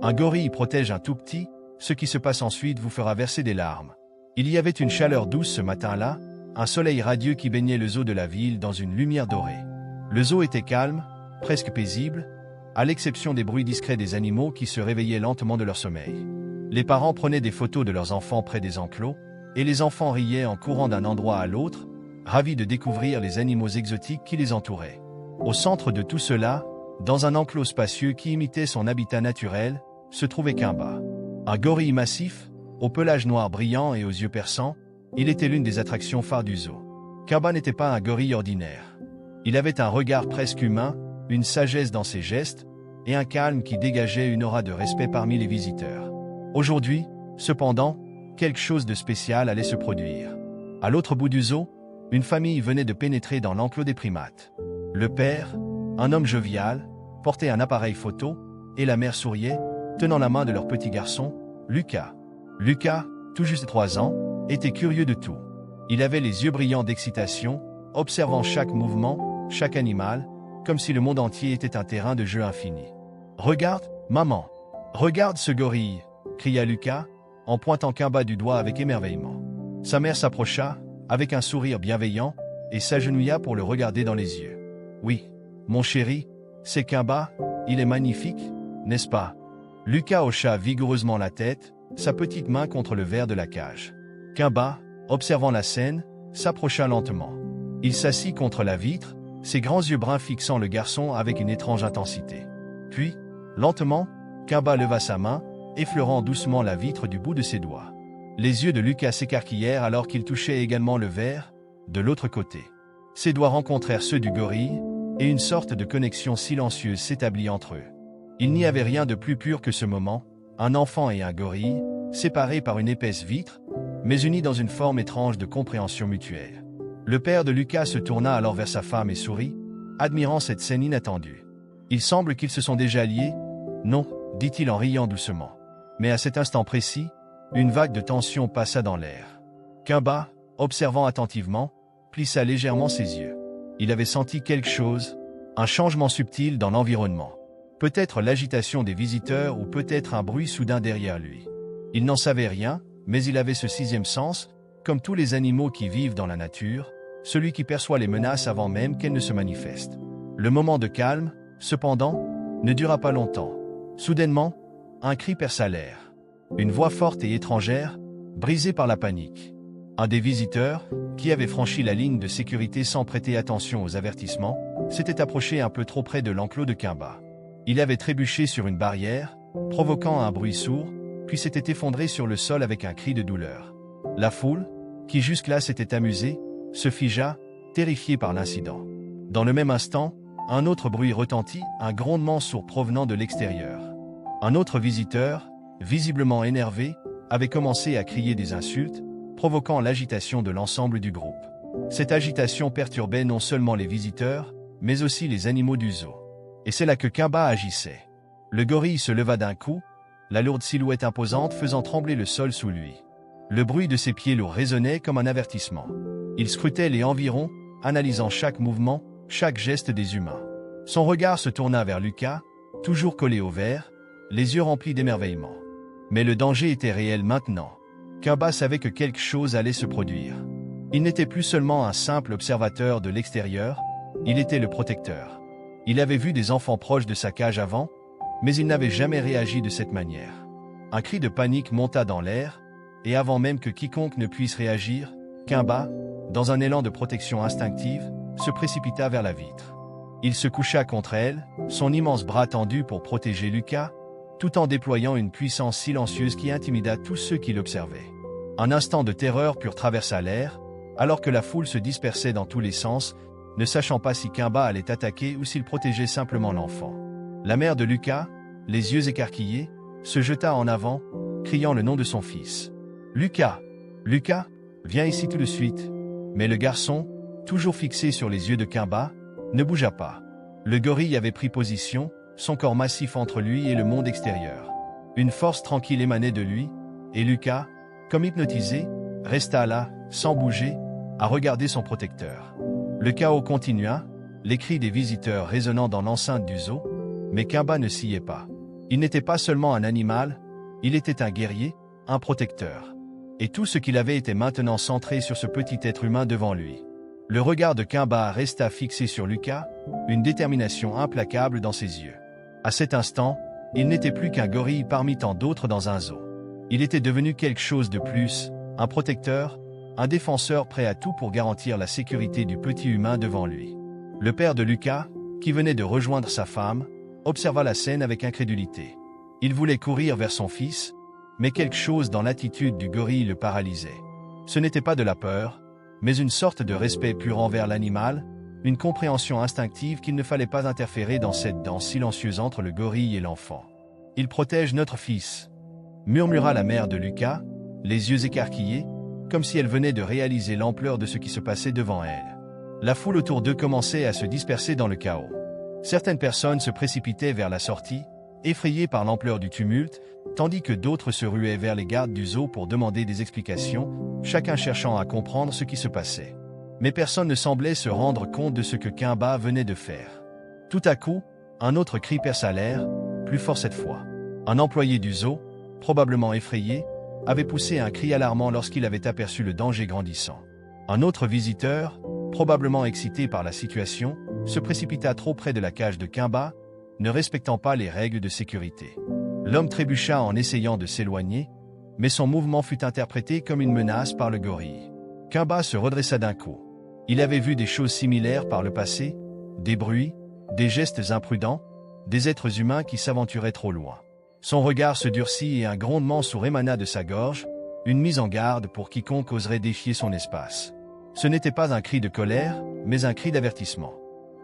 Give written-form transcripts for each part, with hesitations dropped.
Un gorille protège un tout petit, ce qui se passe ensuite vous fera verser des larmes. Il y avait une chaleur douce ce matin-là, un soleil radieux qui baignait le zoo de la ville dans une lumière dorée. Le zoo était calme, presque paisible, à l'exception des bruits discrets des animaux qui se réveillaient lentement de leur sommeil. Les parents prenaient des photos de leurs enfants près des enclos, et les enfants riaient en courant d'un endroit à l'autre, ravis de découvrir les animaux exotiques qui les entouraient. Au centre de tout cela, dans un enclos spacieux qui imitait son habitat naturel, se trouvait Kimba. Un gorille massif, au pelage noir brillant et aux yeux perçants, il était l'une des attractions phares du zoo. Kimba n'était pas un gorille ordinaire. Il avait un regard presque humain, une sagesse dans ses gestes, et un calme qui dégageait une aura de respect parmi les visiteurs. Aujourd'hui, cependant, quelque chose de spécial allait se produire. À l'autre bout du zoo, une famille venait de pénétrer dans l'enclos des primates. Le père, un homme jovial, portait un appareil photo, et la mère souriait, tenant la main de leur petit garçon, Lucas. Lucas, tout juste 3 ans, était curieux de tout. Il avait les yeux brillants d'excitation, observant chaque mouvement, chaque animal, comme si le monde entier était un terrain de jeu infini. « Regarde, maman! Regarde ce gorille !» cria Lucas, en pointant Kimba du doigt avec émerveillement. Sa mère s'approcha, avec un sourire bienveillant, et s'agenouilla pour le regarder dans les yeux. « Oui, mon chéri, c'est Kimba, il est magnifique, n'est-ce pas ?» Lucas hocha vigoureusement la tête, sa petite main contre le verre de la cage. Kimba, observant la scène, s'approcha lentement. Il s'assit contre la vitre, ses grands yeux bruns fixant le garçon avec une étrange intensité. Puis, lentement, Kimba leva sa main, effleurant doucement la vitre du bout de ses doigts. Les yeux de Lucas s'écarquillèrent alors qu'il touchait également le verre, de l'autre côté. Ses doigts rencontrèrent ceux du gorille, et une sorte de connexion silencieuse s'établit entre eux. Il n'y avait rien de plus pur que ce moment, un enfant et un gorille, séparés par une épaisse vitre, mais unis dans une forme étrange de compréhension mutuelle. Le père de Lucas se tourna alors vers sa femme et sourit, admirant cette scène inattendue. « Il semble qu'ils se sont déjà liés ?»« Non, » dit-il en riant doucement. Mais à cet instant précis, une vague de tension passa dans l'air. Kimba, observant attentivement, plissa légèrement ses yeux. Il avait senti quelque chose, un changement subtil dans l'environnement. Peut-être l'agitation des visiteurs ou peut-être un bruit soudain derrière lui. Il n'en savait rien, mais il avait ce sixième sens, comme tous les animaux qui vivent dans la nature, celui qui perçoit les menaces avant même qu'elles ne se manifestent. Le moment de calme, cependant, ne dura pas longtemps. Soudainement, un cri perça l'air. Une voix forte et étrangère, brisée par la panique. Un des visiteurs, qui avait franchi la ligne de sécurité sans prêter attention aux avertissements, s'était approché un peu trop près de l'enclos de Kimba. Il avait trébuché sur une barrière, provoquant un bruit sourd, puis s'était effondré sur le sol avec un cri de douleur. La foule, qui jusque-là s'était amusée, se figea, terrifiée par l'incident. Dans le même instant, un autre bruit retentit, un grondement sourd provenant de l'extérieur. Un autre visiteur, visiblement énervé, avait commencé à crier des insultes, provoquant l'agitation de l'ensemble du groupe. Cette agitation perturbait non seulement les visiteurs, mais aussi les animaux du zoo. Et c'est là que Kimba agissait. Le gorille se leva d'un coup, la lourde silhouette imposante faisant trembler le sol sous lui. Le bruit de ses pieds lourds résonnait comme un avertissement. Il scrutait les environs, analysant chaque mouvement, chaque geste des humains. Son regard se tourna vers Lucas, toujours collé au verre, les yeux remplis d'émerveillement. Mais le danger était réel maintenant. Kimba savait que quelque chose allait se produire. Il n'était plus seulement un simple observateur de l'extérieur, il était le protecteur. Il avait vu des enfants proches de sa cage avant, mais il n'avait jamais réagi de cette manière. Un cri de panique monta dans l'air, et avant même que quiconque ne puisse réagir, Kimba, dans un élan de protection instinctive, se précipita vers la vitre. Il se coucha contre elle, son immense bras tendu pour protéger Lucas, tout en déployant une puissance silencieuse qui intimida tous ceux qui l'observaient. Un instant de terreur pure traversa l'air, alors que la foule se dispersait dans tous les sens, ne sachant pas si Kimba allait attaquer ou s'il protégeait simplement l'enfant. La mère de Lucas, les yeux écarquillés, se jeta en avant, criant le nom de son fils. « Lucas! Lucas! Viens ici tout de suite !» Mais le garçon, toujours fixé sur les yeux de Kimba, ne bougea pas. Le gorille avait pris position, son corps massif entre lui et le monde extérieur. Une force tranquille émanait de lui, et Lucas, comme hypnotisé, resta là, sans bouger, à regarder son protecteur. Le chaos continua, les cris des visiteurs résonnant dans l'enceinte du zoo, mais Kimba ne sciait pas. Il n'était pas seulement un animal, il était un guerrier, un protecteur. Et tout ce qu'il avait était maintenant centré sur ce petit être humain devant lui. Le regard de Kimba resta fixé sur Lucas, une détermination implacable dans ses yeux. À cet instant, il n'était plus qu'un gorille parmi tant d'autres dans un zoo. Il était devenu quelque chose de plus, un protecteur, un défenseur prêt à tout pour garantir la sécurité du petit humain devant lui. Le père de Lucas, qui venait de rejoindre sa femme, observa la scène avec incrédulité. Il voulait courir vers son fils, mais quelque chose dans l'attitude du gorille le paralysait. Ce n'était pas de la peur, mais une sorte de respect pur envers l'animal, une compréhension instinctive qu'il ne fallait pas interférer dans cette danse silencieuse entre le gorille et l'enfant. « Il protège notre fils », murmura la mère de Lucas, les yeux écarquillés, comme si elle venait de réaliser l'ampleur de ce qui se passait devant elle. La foule autour d'eux commençait à se disperser dans le chaos. Certaines personnes se précipitaient vers la sortie, effrayées par l'ampleur du tumulte, tandis que d'autres se ruaient vers les gardes du zoo pour demander des explications, chacun cherchant à comprendre ce qui se passait. Mais personne ne semblait se rendre compte de ce que Kimba venait de faire. Tout à coup, un autre cri perça l'air, plus fort cette fois. Un employé du zoo, probablement effrayé, avait poussé un cri alarmant lorsqu'il avait aperçu le danger grandissant. Un autre visiteur, probablement excité par la situation, se précipita trop près de la cage de Kimba, ne respectant pas les règles de sécurité. L'homme trébucha en essayant de s'éloigner, mais son mouvement fut interprété comme une menace par le gorille. Kimba se redressa d'un coup. Il avait vu des choses similaires par le passé, des bruits, des gestes imprudents, des êtres humains qui s'aventuraient trop loin. Son regard se durcit et un grondement sourd émana de sa gorge, une mise en garde pour quiconque oserait défier son espace. Ce n'était pas un cri de colère, mais un cri d'avertissement.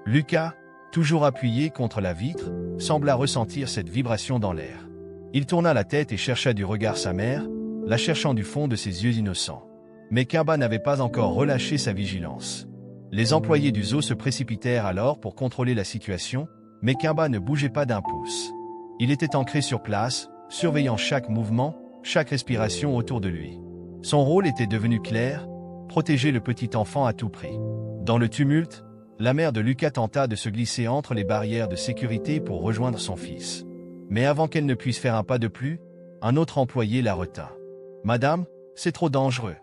Lucas, toujours appuyé contre la vitre, sembla ressentir cette vibration dans l'air. Il tourna la tête et chercha du regard sa mère, la cherchant du fond de ses yeux innocents. Mais Kimba n'avait pas encore relâché sa vigilance. Les employés du zoo se précipitèrent alors pour contrôler la situation, mais Kimba ne bougeait pas d'un pouce. Il était ancré sur place, surveillant chaque mouvement, chaque respiration autour de lui. Son rôle était devenu clair, protéger le petit enfant à tout prix. Dans le tumulte, la mère de Lucas tenta de se glisser entre les barrières de sécurité pour rejoindre son fils. Mais avant qu'elle ne puisse faire un pas de plus, un autre employé la retint. « Madame, c'est trop dangereux.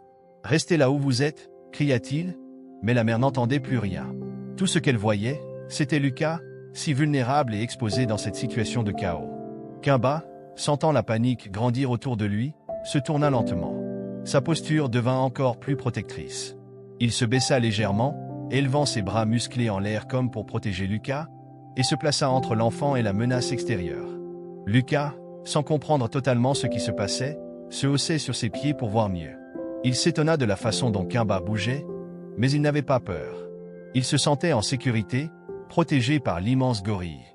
Restez là où vous êtes » cria-t-il, mais la mère n'entendait plus rien. Tout ce qu'elle voyait, c'était Lucas, si vulnérable et exposé dans cette situation de chaos. Kimba, sentant la panique grandir autour de lui, se tourna lentement. Sa posture devint encore plus protectrice. Il se baissa légèrement, élevant ses bras musclés en l'air comme pour protéger Lucas, et se plaça entre l'enfant et la menace extérieure. Lucas, sans comprendre totalement ce qui se passait, se haussait sur ses pieds pour voir mieux. Il s'étonna de la façon dont Kimba bougeait, mais il n'avait pas peur. Il se sentait en sécurité, protégé par l'immense gorille.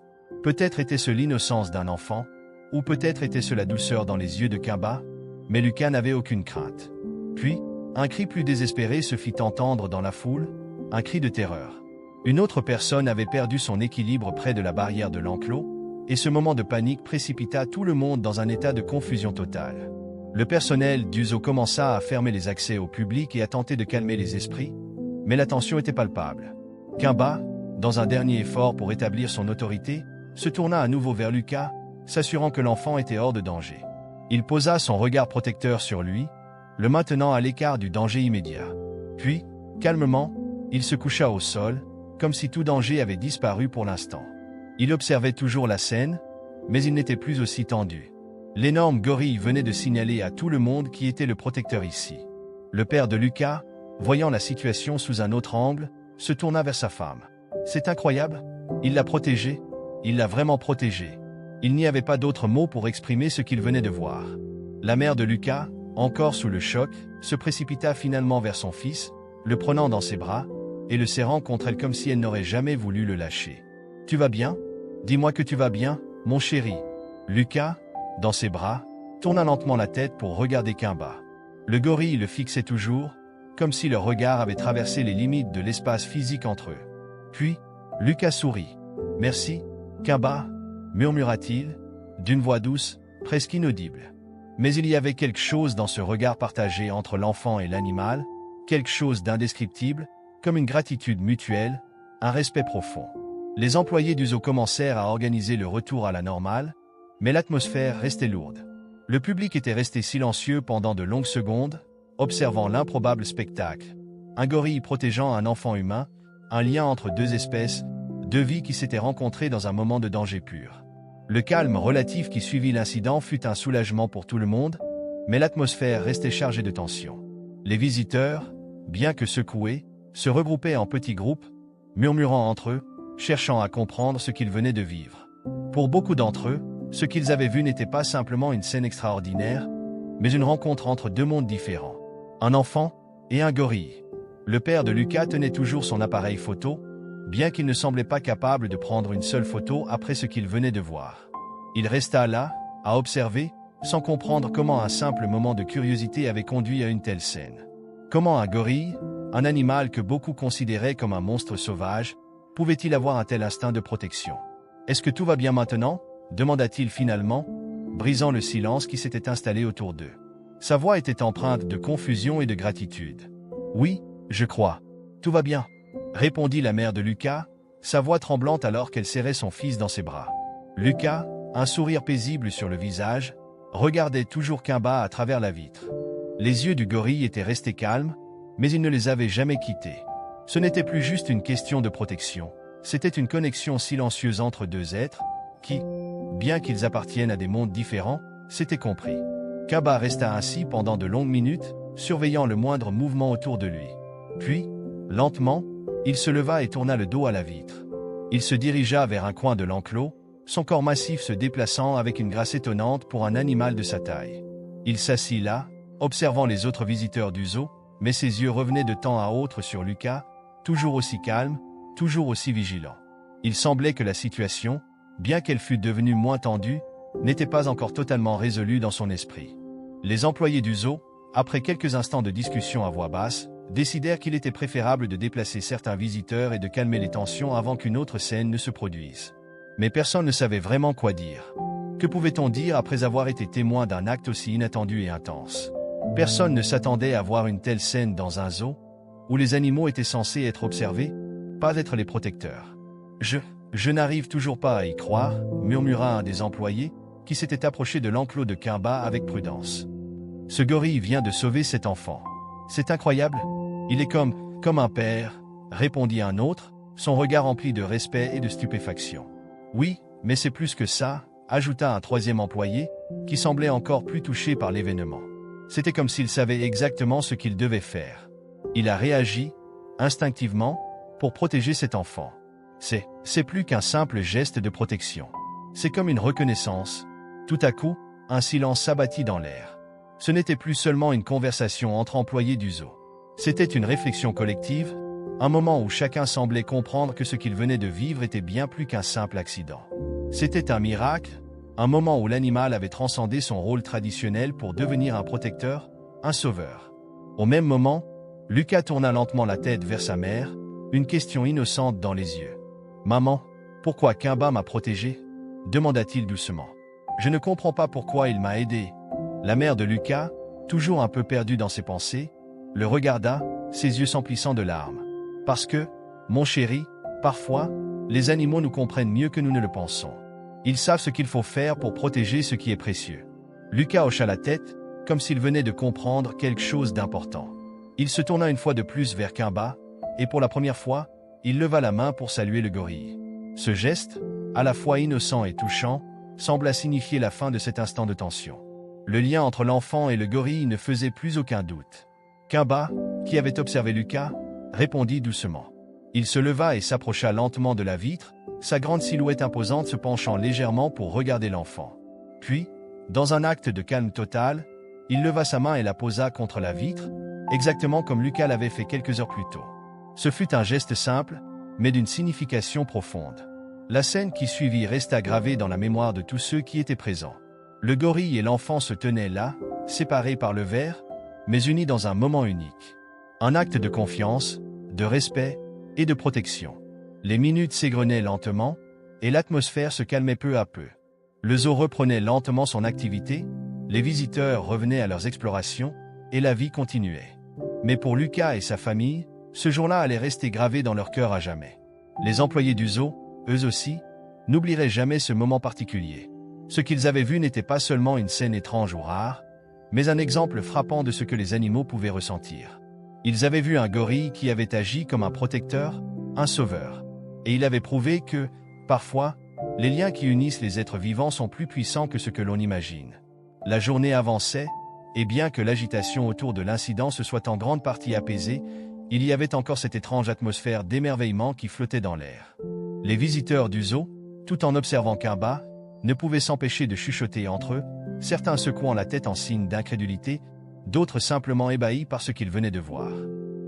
Peut-être était-ce l'innocence d'un enfant, ou peut-être était-ce la douceur dans les yeux de Kimba, mais Lucas n'avait aucune crainte. Puis, un cri plus désespéré se fit entendre dans la foule, un cri de terreur. Une autre personne avait perdu son équilibre près de la barrière de l'enclos, et ce moment de panique précipita tout le monde dans un état de confusion totale. Le personnel du zoo commença à fermer les accès au public et à tenter de calmer les esprits, mais la tension était palpable. Kimba, dans un dernier effort pour établir son autorité, se tourna à nouveau vers Lucas, s'assurant que l'enfant était hors de danger. Il posa son regard protecteur sur lui, le maintenant à l'écart du danger immédiat. Puis, calmement, il se coucha au sol, comme si tout danger avait disparu pour l'instant. Il observait toujours la scène, mais il n'était plus aussi tendu. L'énorme gorille venait de signaler à tout le monde qui était le protecteur ici. Le père de Lucas, voyant la situation sous un autre angle, se tourna vers sa femme. « C'est incroyable, il l'a protégé, il l'a vraiment protégé. » Il n'y avait pas d'autre mot pour exprimer ce qu'il venait de voir. La mère de Lucas, encore sous le choc, se précipita finalement vers son fils, le prenant dans ses bras, et le serrant contre elle comme si elle n'aurait jamais voulu le lâcher. « Tu vas bien? Dis-moi que tu vas bien, mon chéri. » Lucas, dans ses bras, tourna lentement la tête pour regarder Kimba. Le gorille le fixait toujours, comme si leur regard avait traversé les limites de l'espace physique entre eux. Puis, Lucas sourit. « Merci, Kimba » murmura-t-il, d'une voix douce, presque inaudible. Mais il y avait quelque chose dans ce regard partagé entre l'enfant et l'animal, quelque chose d'indescriptible, comme une gratitude mutuelle, un respect profond. Les employés du zoo commencèrent à organiser le retour à la normale, Mais l'atmosphère restait lourde. Le public était resté silencieux pendant de longues secondes, observant l'improbable spectacle. Un gorille protégeant un enfant humain, un lien entre deux espèces, deux vies qui s'étaient rencontrées dans un moment de danger pur. Le calme relatif qui suivit l'incident fut un soulagement pour tout le monde, mais l'atmosphère restait chargée de tension. Les visiteurs, bien que secoués, se regroupaient en petits groupes, murmurant entre eux, cherchant à comprendre ce qu'ils venaient de vivre. Pour beaucoup d'entre eux, ce qu'ils avaient vu n'était pas simplement une scène extraordinaire, mais une rencontre entre deux mondes différents. Un enfant et un gorille. Le père de Lucas tenait toujours son appareil photo, bien qu'il ne semblait pas capable de prendre une seule photo après ce qu'il venait de voir. Il resta là, à observer, sans comprendre comment un simple moment de curiosité avait conduit à une telle scène. Comment un gorille, un animal que beaucoup considéraient comme un monstre sauvage, pouvait-il avoir un tel instinct de protection? « Est-ce que tout va bien maintenant ?» demanda-t-il finalement, brisant le silence qui s'était installé autour d'eux. Sa voix était empreinte de confusion et de gratitude. « Oui, je crois. Tout va bien, » répondit la mère de Lucas, sa voix tremblante alors qu'elle serrait son fils dans ses bras. Lucas, un sourire paisible sur le visage, regardait toujours Kimba à travers la vitre. Les yeux du gorille étaient restés calmes, mais il ne les avait jamais quittés. Ce n'était plus juste une question de protection, c'était une connexion silencieuse entre deux êtres qui, bien qu'ils appartiennent à des mondes différents, s'étaient compris. Kimba resta ainsi pendant de longues minutes, surveillant le moindre mouvement autour de lui. Puis, lentement, il se leva et tourna le dos à la vitre. Il se dirigea vers un coin de l'enclos, son corps massif se déplaçant avec une grâce étonnante pour un animal de sa taille. Il s'assit là, observant les autres visiteurs du zoo, mais ses yeux revenaient de temps à autre sur Lucas, toujours aussi calme, toujours aussi vigilant. Il semblait que la situation, bien qu'elle fût devenue moins tendue, n'était pas encore totalement résolue dans son esprit. Les employés du zoo, après quelques instants de discussion à voix basse, décidèrent qu'il était préférable de déplacer certains visiteurs et de calmer les tensions avant qu'une autre scène ne se produise. Mais personne ne savait vraiment quoi dire. Que pouvait-on dire après avoir été témoin d'un acte aussi inattendu et intense? Personne ne s'attendait à voir une telle scène dans un zoo, où les animaux étaient censés être observés, pas être les protecteurs. Je n'arrive toujours pas à y croire, murmura un des employés, qui s'était approché de l'enclos de Kimba avec prudence. Ce gorille vient de sauver cet enfant. C'est incroyable. Il est comme un père, répondit un autre, son regard empli de respect et de stupéfaction. Oui, mais c'est plus que ça, ajouta un troisième employé, qui semblait encore plus touché par l'événement. C'était comme s'il savait exactement ce qu'il devait faire. Il a réagi, instinctivement, pour protéger cet enfant. C'est plus qu'un simple geste de protection. C'est comme une reconnaissance. Tout à coup, un silence s'abattit dans l'air. Ce n'était plus seulement une conversation entre employés du zoo. C'était une réflexion collective, un moment où chacun semblait comprendre que ce qu'il venait de vivre était bien plus qu'un simple accident. C'était un miracle, un moment où l'animal avait transcendé son rôle traditionnel pour devenir un protecteur, un sauveur. Au même moment, Lucas tourna lentement la tête vers sa mère, une question innocente dans les yeux. « Maman, pourquoi Kimba m'a protégé ?» demanda-t-il doucement. « Je ne comprends pas pourquoi il m'a aidé. » La mère de Lucas, toujours un peu perdue dans ses pensées, le regarda, ses yeux s'emplissant de larmes. « Parce que, mon chéri, parfois, les animaux nous comprennent mieux que nous ne le pensons. Ils savent ce qu'il faut faire pour protéger ce qui est précieux. » Lucas hocha la tête, comme s'il venait de comprendre quelque chose d'important. Il se tourna une fois de plus vers Kimba, et pour la première fois, il leva la main pour saluer le gorille. Ce geste, à la fois innocent et touchant, sembla signifier la fin de cet instant de tension. Le lien entre l'enfant et le gorille ne faisait plus aucun doute. Kimba, qui avait observé Lucas, répondit doucement. Il se leva et s'approcha lentement de la vitre, sa grande silhouette imposante se penchant légèrement pour regarder l'enfant. Puis, dans un acte de calme total, il leva sa main et la posa contre la vitre, exactement comme Lucas l'avait fait quelques heures plus tôt. Ce fut un geste simple, mais d'une signification profonde. La scène qui suivit resta gravée dans la mémoire de tous ceux qui étaient présents. Le gorille et l'enfant se tenaient là, séparés par le verre, mais unis dans un moment unique. Un acte de confiance, de respect et de protection. Les minutes s'égrenaient lentement, et l'atmosphère se calmait peu à peu. Le zoo reprenait lentement son activité, les visiteurs revenaient à leurs explorations, et la vie continuait. Mais pour Lucas et sa famille, ce jour-là allait rester gravé dans leur cœur à jamais. Les employés du zoo, eux aussi, n'oublieraient jamais ce moment particulier. Ce qu'ils avaient vu n'était pas seulement une scène étrange ou rare, mais un exemple frappant de ce que les animaux pouvaient ressentir. Ils avaient vu un gorille qui avait agi comme un protecteur, un sauveur. Et il avait prouvé que, parfois, les liens qui unissent les êtres vivants sont plus puissants que ce que l'on imagine. La journée avançait, et bien que l'agitation autour de l'incident se soit en grande partie apaisée, il y avait encore cette étrange atmosphère d'émerveillement qui flottait dans l'air. Les visiteurs du zoo, tout en observant Kimba, ne pouvaient s'empêcher de chuchoter entre eux, certains secouant la tête en signe d'incrédulité, d'autres simplement ébahis par ce qu'ils venaient de voir.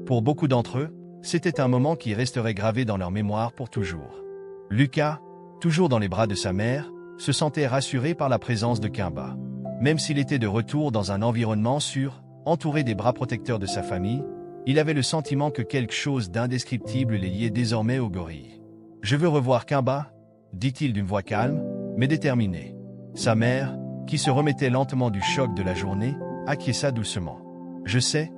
Pour beaucoup d'entre eux, c'était un moment qui resterait gravé dans leur mémoire pour toujours. Lucas, toujours dans les bras de sa mère, se sentait rassuré par la présence de Kimba. Même s'il était de retour dans un environnement sûr, entouré des bras protecteurs de sa famille, il avait le sentiment que quelque chose d'indescriptible les liait désormais au gorille. « Je veux revoir Kimba », dit-il d'une voix calme, mais déterminée. Sa mère, qui se remettait lentement du choc de la journée, acquiesça doucement. « Je sais,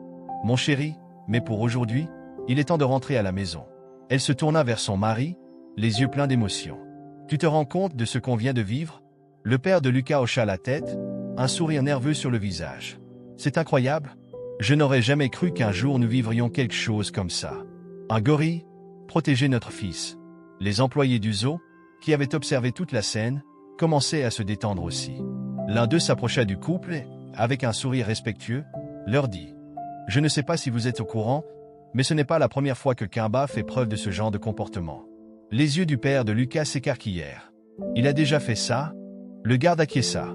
mon chéri, mais pour aujourd'hui, il est temps de rentrer à la maison. » Elle se tourna vers son mari, les yeux pleins d'émotion. « Tu te rends compte de ce qu'on vient de vivre ?» Le père de Lucas hocha la tête, un sourire nerveux sur le visage. « C'est incroyable. Je n'aurais jamais cru qu'un jour nous vivrions quelque chose comme ça. Un gorille, protéger notre fils. » Les employés du zoo, qui avaient observé toute la scène, commençaient à se détendre aussi. L'un d'eux s'approcha du couple et, avec un sourire respectueux, leur dit « Je ne sais pas si vous êtes au courant, mais ce n'est pas la première fois que Kimba fait preuve de ce genre de comportement. » Les yeux du père de Lucas s'écarquillèrent. « Il a déjà fait ça ?» Le garde acquiesça.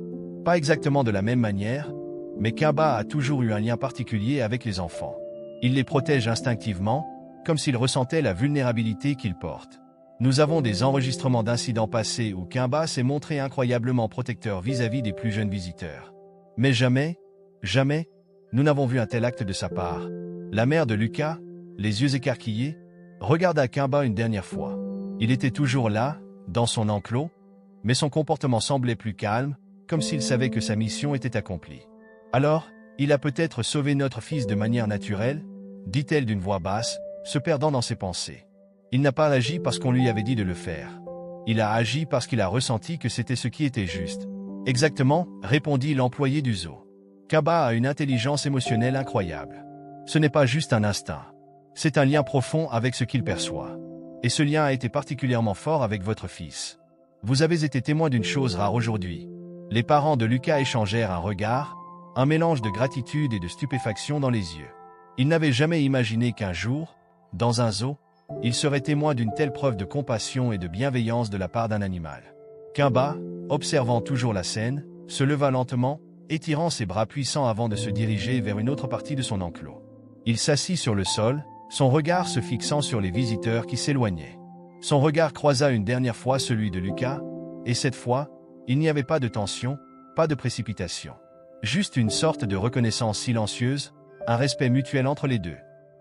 Pas exactement de la même manière, mais Kimba a toujours eu un lien particulier avec les enfants. Il les protège instinctivement, comme s'il ressentait la vulnérabilité qu'ils portent. Nous avons des enregistrements d'incidents passés où Kimba s'est montré incroyablement protecteur vis-à-vis des plus jeunes visiteurs. Mais jamais, nous n'avons vu un tel acte de sa part. La mère de Lucas, les yeux écarquillés, regarda Kimba une dernière fois. Il était toujours là, dans son enclos, mais son comportement semblait plus calme, comme s'il savait que sa mission était accomplie. « Alors, il a peut-être sauvé notre fils de manière naturelle ?» dit-elle d'une voix basse, se perdant dans ses pensées. « Il n'a pas agi parce qu'on lui avait dit de le faire. Il a agi parce qu'il a ressenti que c'était ce qui était juste. » « Exactement, » répondit l'employé du zoo. « Kimba a une intelligence émotionnelle incroyable. Ce n'est pas juste un instinct. C'est un lien profond avec ce qu'il perçoit. Et ce lien a été particulièrement fort avec votre fils. Vous avez été témoin d'une chose rare aujourd'hui. » Les parents de Lucas échangèrent un regard, un mélange de gratitude et de stupéfaction dans les yeux. Ils n'avaient jamais imaginé qu'un jour, dans un zoo, ils seraient témoins d'une telle preuve de compassion et de bienveillance de la part d'un animal. Kimba, observant toujours la scène, se leva lentement, étirant ses bras puissants avant de se diriger vers une autre partie de son enclos. Il s'assit sur le sol, son regard se fixant sur les visiteurs qui s'éloignaient. Son regard croisa une dernière fois celui de Lucas, et cette fois, il n'y avait pas de tension, pas de précipitation. Juste une sorte de reconnaissance silencieuse, un respect mutuel entre les deux.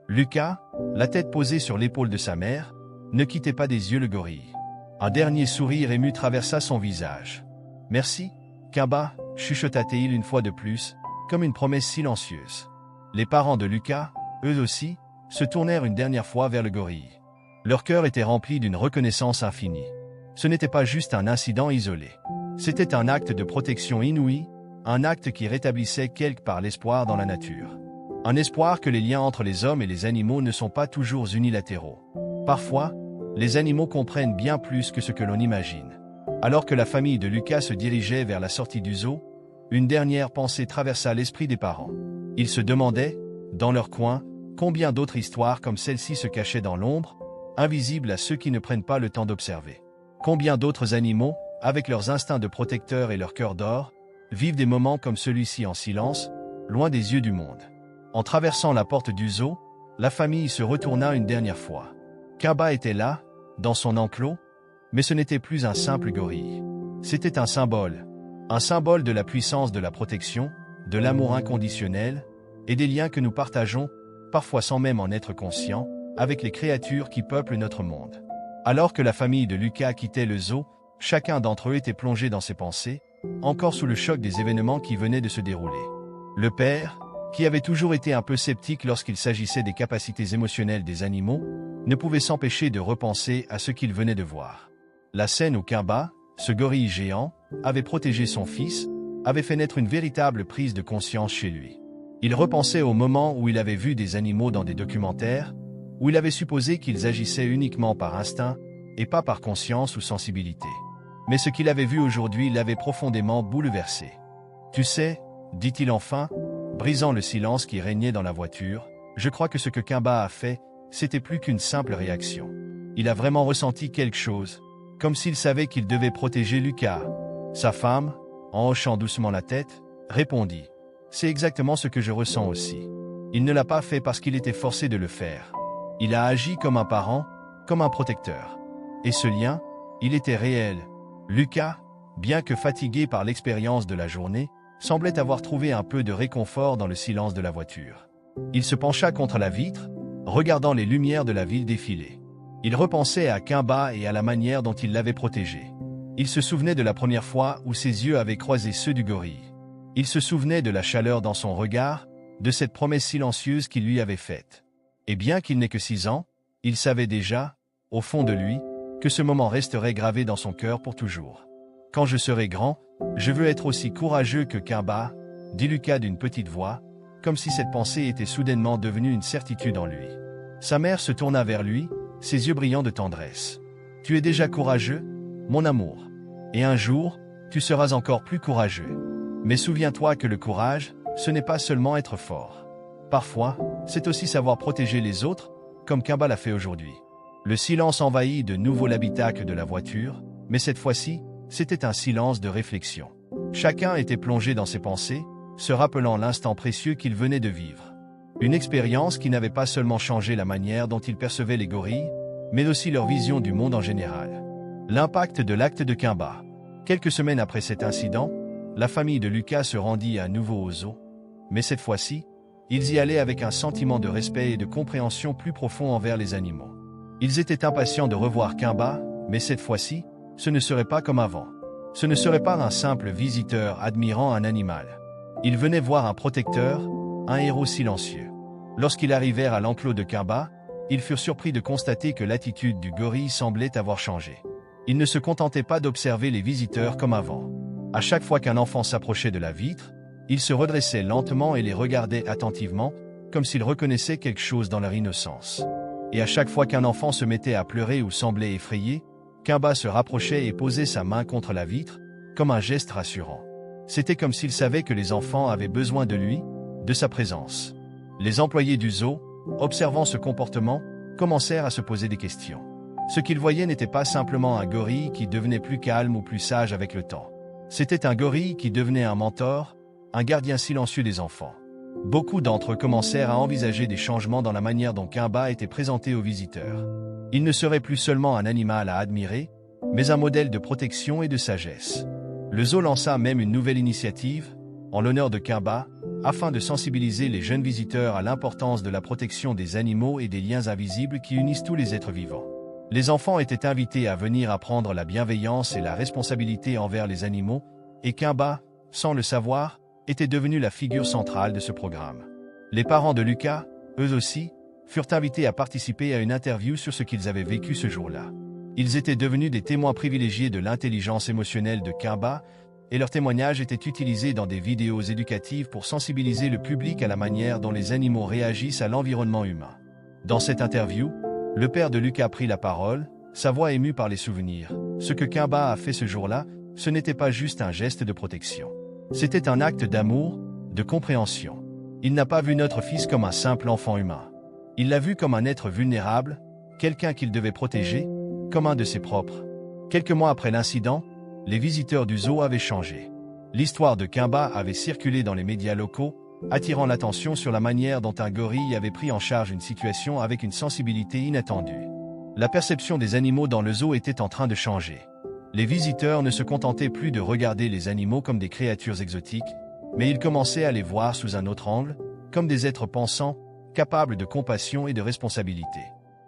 Lucas, la tête posée sur l'épaule de sa mère, ne quittait pas des yeux le gorille. Un dernier sourire ému traversa son visage. « Merci, Kimba » chuchota-t-il une fois de plus, comme une promesse silencieuse. Les parents de Lucas, eux aussi, se tournèrent une dernière fois vers le gorille. Leur cœur était rempli d'une reconnaissance infinie. Ce n'était pas juste un incident isolé. C'était un acte de protection inouï, un acte qui rétablissait quelque part l'espoir dans la nature. Un espoir que les liens entre les hommes et les animaux ne sont pas toujours unilatéraux. Parfois, les animaux comprennent bien plus que ce que l'on imagine. Alors que la famille de Lucas se dirigeait vers la sortie du zoo, une dernière pensée traversa l'esprit des parents. Ils se demandaient, dans leur coin, combien d'autres histoires comme celle-ci se cachaient dans l'ombre, invisibles à ceux qui ne prennent pas le temps d'observer. Combien d'autres animaux, avec leurs instincts de protecteurs et leur cœur d'or, vivent des moments comme celui-ci en silence, loin des yeux du monde. En traversant la porte du zoo, la famille se retourna une dernière fois. Kimba était là, dans son enclos, mais ce n'était plus un simple gorille. C'était un symbole de la puissance de la protection, de l'amour inconditionnel et des liens que nous partageons, parfois sans même en être conscients, avec les créatures qui peuplent notre monde. Alors que la famille de Lucas quittait le zoo, chacun d'entre eux était plongé dans ses pensées, encore sous le choc des événements qui venaient de se dérouler. Le père, qui avait toujours été un peu sceptique lorsqu'il s'agissait des capacités émotionnelles des animaux, ne pouvait s'empêcher de repenser à ce qu'il venait de voir. La scène où Kimba, ce gorille géant, avait protégé son fils, avait fait naître une véritable prise de conscience chez lui. Il repensait au moment où il avait vu des animaux dans des documentaires, où il avait supposé qu'ils agissaient uniquement par instinct et pas par conscience ou sensibilité. Mais ce qu'il avait vu aujourd'hui l'avait profondément bouleversé. « Tu sais, dit-il enfin, brisant le silence qui régnait dans la voiture, je crois que ce que Kimba a fait, c'était plus qu'une simple réaction. Il a vraiment ressenti quelque chose, comme s'il savait qu'il devait protéger Lucas. » Sa femme, en hochant doucement la tête, répondit « C'est exactement ce que je ressens aussi. Il ne l'a pas fait parce qu'il était forcé de le faire. Il a agi comme un parent, comme un protecteur. Et ce lien, il était réel. Lucas, bien que fatigué par l'expérience de la journée, semblait avoir trouvé un peu de réconfort dans le silence de la voiture. Il se pencha contre la vitre, regardant les lumières de la ville défiler. Il repensait à Kimba et à la manière dont il l'avait protégé. Il se souvenait de la première fois où ses yeux avaient croisé ceux du gorille. Il se souvenait de la chaleur dans son regard, de cette promesse silencieuse qu'il lui avait faite. Et bien qu'il n'ait que 6 ans, il savait déjà, au fond de lui, que ce moment resterait gravé dans son cœur pour toujours. « Quand je serai grand, je veux être aussi courageux que Kimba, » dit Lucas d'une petite voix, comme si cette pensée était soudainement devenue une certitude en lui. Sa mère se tourna vers lui, ses yeux brillants de tendresse. « Tu es déjà courageux, mon amour. Et un jour, tu seras encore plus courageux. Mais souviens-toi que le courage, ce n'est pas seulement être fort. Parfois, c'est aussi savoir protéger les autres, comme Kimba l'a fait aujourd'hui. » Le silence envahit de nouveau l'habitacle de la voiture, mais cette fois-ci, c'était un silence de réflexion. Chacun était plongé dans ses pensées, se rappelant l'instant précieux qu'il venait de vivre. Une expérience qui n'avait pas seulement changé la manière dont ils percevaient les gorilles, mais aussi leur vision du monde en général. L'impact de l'acte de Kimba. Quelques semaines après cet incident, la famille de Lucas se rendit à nouveau au zoo, mais cette fois-ci, ils y allaient avec un sentiment de respect et de compréhension plus profond envers les animaux. Ils étaient impatients de revoir Kimba, mais cette fois-ci, ce ne serait pas comme avant. Ce ne serait pas un simple visiteur admirant un animal. Ils venaient voir un protecteur, un héros silencieux. Lorsqu'ils arrivèrent à l'enclos de Kimba, ils furent surpris de constater que l'attitude du gorille semblait avoir changé. Il ne se contentait pas d'observer les visiteurs comme avant. À chaque fois qu'un enfant s'approchait de la vitre, il se redressait lentement et les regardait attentivement, comme s'il reconnaissait quelque chose dans leur innocence. Et à chaque fois qu'un enfant se mettait à pleurer ou semblait effrayé, Kimba se rapprochait et posait sa main contre la vitre, comme un geste rassurant. C'était comme s'il savait que les enfants avaient besoin de lui, de sa présence. Les employés du zoo, observant ce comportement, commencèrent à se poser des questions. Ce qu'ils voyaient n'était pas simplement un gorille qui devenait plus calme ou plus sage avec le temps. C'était un gorille qui devenait un mentor, un gardien silencieux des enfants. Beaucoup d'entre eux commencèrent à envisager des changements dans la manière dont Kimba était présenté aux visiteurs. Il ne serait plus seulement un animal à admirer, mais un modèle de protection et de sagesse. Le zoo lança même une nouvelle initiative, en l'honneur de Kimba, afin de sensibiliser les jeunes visiteurs à l'importance de la protection des animaux et des liens invisibles qui unissent tous les êtres vivants. Les enfants étaient invités à venir apprendre la bienveillance et la responsabilité envers les animaux, et Kimba, sans le savoir, était devenu la figure centrale de ce programme. Les parents de Lucas, eux aussi, furent invités à participer à une interview sur ce qu'ils avaient vécu ce jour-là. Ils étaient devenus des témoins privilégiés de l'intelligence émotionnelle de Kimba, et leurs témoignages étaient utilisés dans des vidéos éducatives pour sensibiliser le public à la manière dont les animaux réagissent à l'environnement humain. Dans cette interview, le père de Lucas prit la parole, sa voix émue par les souvenirs. Ce que Kimba a fait ce jour-là, ce n'était pas juste un geste de protection. C'était un acte d'amour, de compréhension. Il n'a pas vu notre fils comme un simple enfant humain. Il l'a vu comme un être vulnérable, quelqu'un qu'il devait protéger, comme un de ses propres. Quelques mois après l'incident, les visiteurs du zoo avaient changé. L'histoire de Kimba avait circulé dans les médias locaux, attirant l'attention sur la manière dont un gorille avait pris en charge une situation avec une sensibilité inattendue. La perception des animaux dans le zoo était en train de changer. Les visiteurs ne se contentaient plus de regarder les animaux comme des créatures exotiques, mais ils commençaient à les voir sous un autre angle, comme des êtres pensants, capables de compassion et de responsabilité.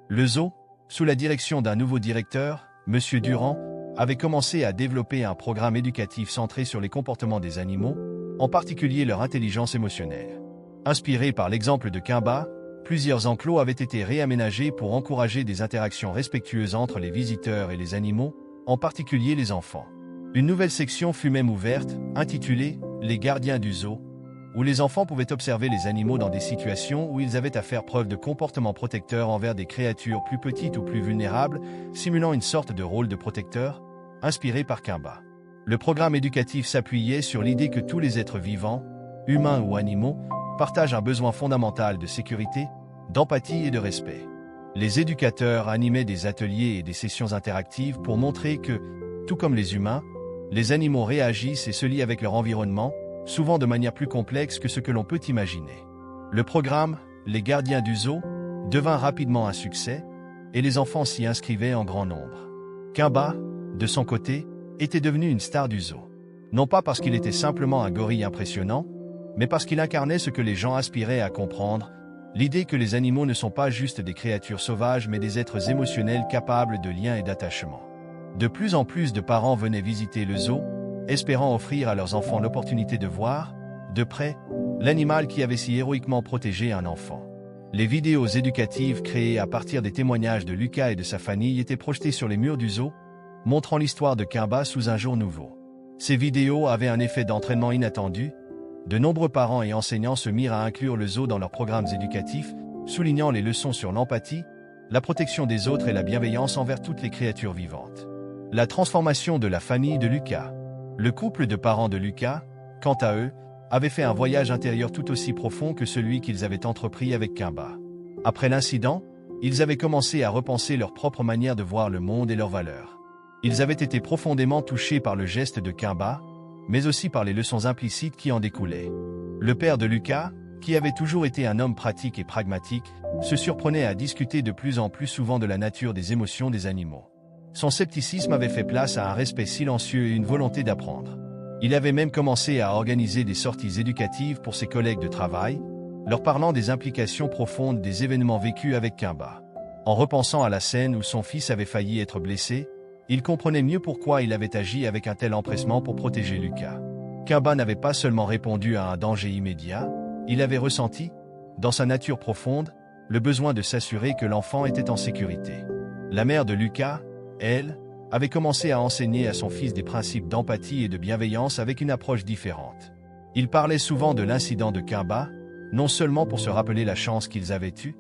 Le zoo, sous la direction d'un nouveau directeur, M. Durand, avait commencé à développer un programme éducatif centré sur les comportements des animaux, en particulier leur intelligence émotionnelle. Inspiré par l'exemple de Kimba, plusieurs enclos avaient été réaménagés pour encourager des interactions respectueuses entre les visiteurs et les animaux, en particulier les enfants. Une nouvelle section fut même ouverte, intitulée « Les gardiens du zoo », où les enfants pouvaient observer les animaux dans des situations où ils avaient à faire preuve de comportement protecteur envers des créatures plus petites ou plus vulnérables, simulant une sorte de rôle de protecteur, inspiré par Kimba. Le programme éducatif s'appuyait sur l'idée que tous les êtres vivants, humains ou animaux, partagent un besoin fondamental de sécurité, d'empathie et de respect. Les éducateurs animaient des ateliers et des sessions interactives pour montrer que, tout comme les humains, les animaux réagissent et se lient avec leur environnement, souvent de manière plus complexe que ce que l'on peut imaginer. Le programme « Les gardiens du zoo » devint rapidement un succès, et les enfants s'y inscrivaient en grand nombre. Kimba, de son côté, était devenu une star du zoo. Non pas parce qu'il était simplement un gorille impressionnant, mais parce qu'il incarnait ce que les gens aspiraient à comprendre, l'idée que les animaux ne sont pas juste des créatures sauvages mais des êtres émotionnels capables de liens et d'attachement. De plus en plus de parents venaient visiter le zoo, espérant offrir à leurs enfants l'opportunité de voir, de près, l'animal qui avait si héroïquement protégé un enfant. Les vidéos éducatives créées à partir des témoignages de Lucas et de sa famille étaient projetées sur les murs du zoo, montrant l'histoire de Kimba sous un jour nouveau. Ces vidéos avaient un effet d'entraînement inattendu. De nombreux parents et enseignants se mirent à inclure le zoo dans leurs programmes éducatifs, soulignant les leçons sur l'empathie, la protection des autres et la bienveillance envers toutes les créatures vivantes. La transformation de la famille de Lucas. Le couple de parents de Lucas, quant à eux, avait fait un voyage intérieur tout aussi profond que celui qu'ils avaient entrepris avec Kimba. Après l'incident, ils avaient commencé à repenser leur propre manière de voir le monde et leurs valeurs. Ils avaient été profondément touchés par le geste de Kimba, mais aussi par les leçons implicites qui en découlaient. Le père de Lucas, qui avait toujours été un homme pratique et pragmatique, se surprenait à discuter de plus en plus souvent de la nature des émotions des animaux. Son scepticisme avait fait place à un respect silencieux et une volonté d'apprendre. Il avait même commencé à organiser des sorties éducatives pour ses collègues de travail, leur parlant des implications profondes des événements vécus avec Kimba. En repensant à la scène où son fils avait failli être blessé, il comprenait mieux pourquoi il avait agi avec un tel empressement pour protéger Lucas. Kimba n'avait pas seulement répondu à un danger immédiat, il avait ressenti, dans sa nature profonde, le besoin de s'assurer que l'enfant était en sécurité. La mère de Lucas, elle, avait commencé à enseigner à son fils des principes d'empathie et de bienveillance avec une approche différente. Il parlait souvent de l'incident de Kimba, non seulement pour se rappeler la chance qu'ils avaient eue,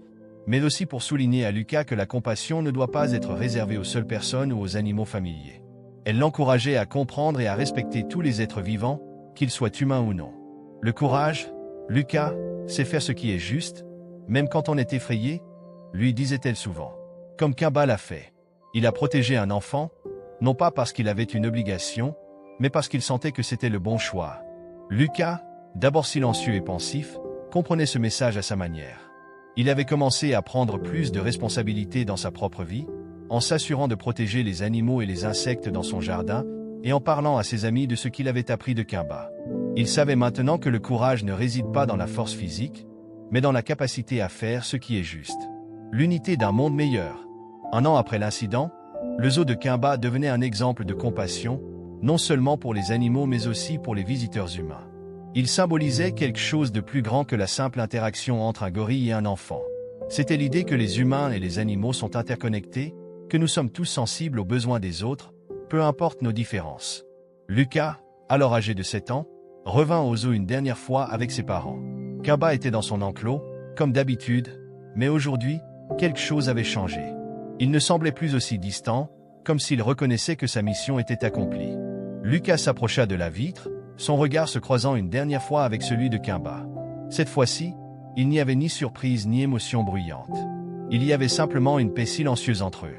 mais aussi pour souligner à Lucas que la compassion ne doit pas être réservée aux seules personnes ou aux animaux familiers. Elle l'encourageait à comprendre et à respecter tous les êtres vivants, qu'ils soient humains ou non. Le courage, Lucas, c'est faire ce qui est juste, même quand on est effrayé, lui disait-elle souvent. Comme Kimba l'a fait. Il a protégé un enfant, non pas parce qu'il avait une obligation, mais parce qu'il sentait que c'était le bon choix. Lucas, d'abord silencieux et pensif, comprenait ce message à sa manière. Il avait commencé à prendre plus de responsabilités dans sa propre vie, en s'assurant de protéger les animaux et les insectes dans son jardin, et en parlant à ses amis de ce qu'il avait appris de Kimba. Il savait maintenant que le courage ne réside pas dans la force physique, mais dans la capacité à faire ce qui est juste. L'unité d'un monde meilleur. Un an après l'incident, le zoo de Kimba devenait un exemple de compassion, non seulement pour les animaux mais aussi pour les visiteurs humains. Il symbolisait quelque chose de plus grand que la simple interaction entre un gorille et un enfant. C'était l'idée que les humains et les animaux sont interconnectés, que nous sommes tous sensibles aux besoins des autres, peu importe nos différences. Lucas, alors âgé de 7 ans, revint au zoo une dernière fois avec ses parents. Kimba était dans son enclos, comme d'habitude, mais aujourd'hui, quelque chose avait changé. Il ne semblait plus aussi distant, comme s'il reconnaissait que sa mission était accomplie. Lucas s'approcha de la vitre, son regard se croisant une dernière fois avec celui de Kimba. Cette fois-ci, il n'y avait ni surprise ni émotion bruyante. Il y avait simplement une paix silencieuse entre eux.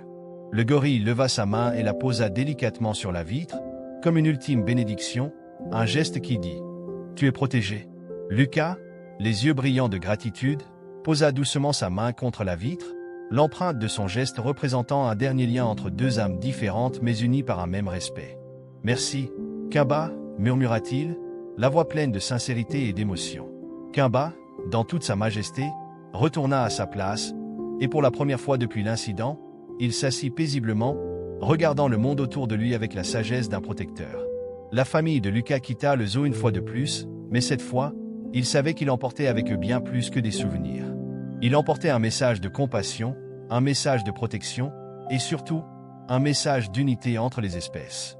Le gorille leva sa main et la posa délicatement sur la vitre, comme une ultime bénédiction, un geste qui dit « Tu es protégé ». Lucas, les yeux brillants de gratitude, posa doucement sa main contre la vitre, l'empreinte de son geste représentant un dernier lien entre deux âmes différentes mais unies par un même respect. « Merci, Kimba », murmura-t-il, la voix pleine de sincérité et d'émotion. Kimba, dans toute sa majesté, retourna à sa place, et pour la première fois depuis l'incident, il s'assit paisiblement, regardant le monde autour de lui avec la sagesse d'un protecteur. La famille de Lucas quitta le zoo une fois de plus, mais cette fois, il savait qu'il emportait avec eux bien plus que des souvenirs. Il emportait un message de compassion, un message de protection, et surtout, un message d'unité entre les espèces.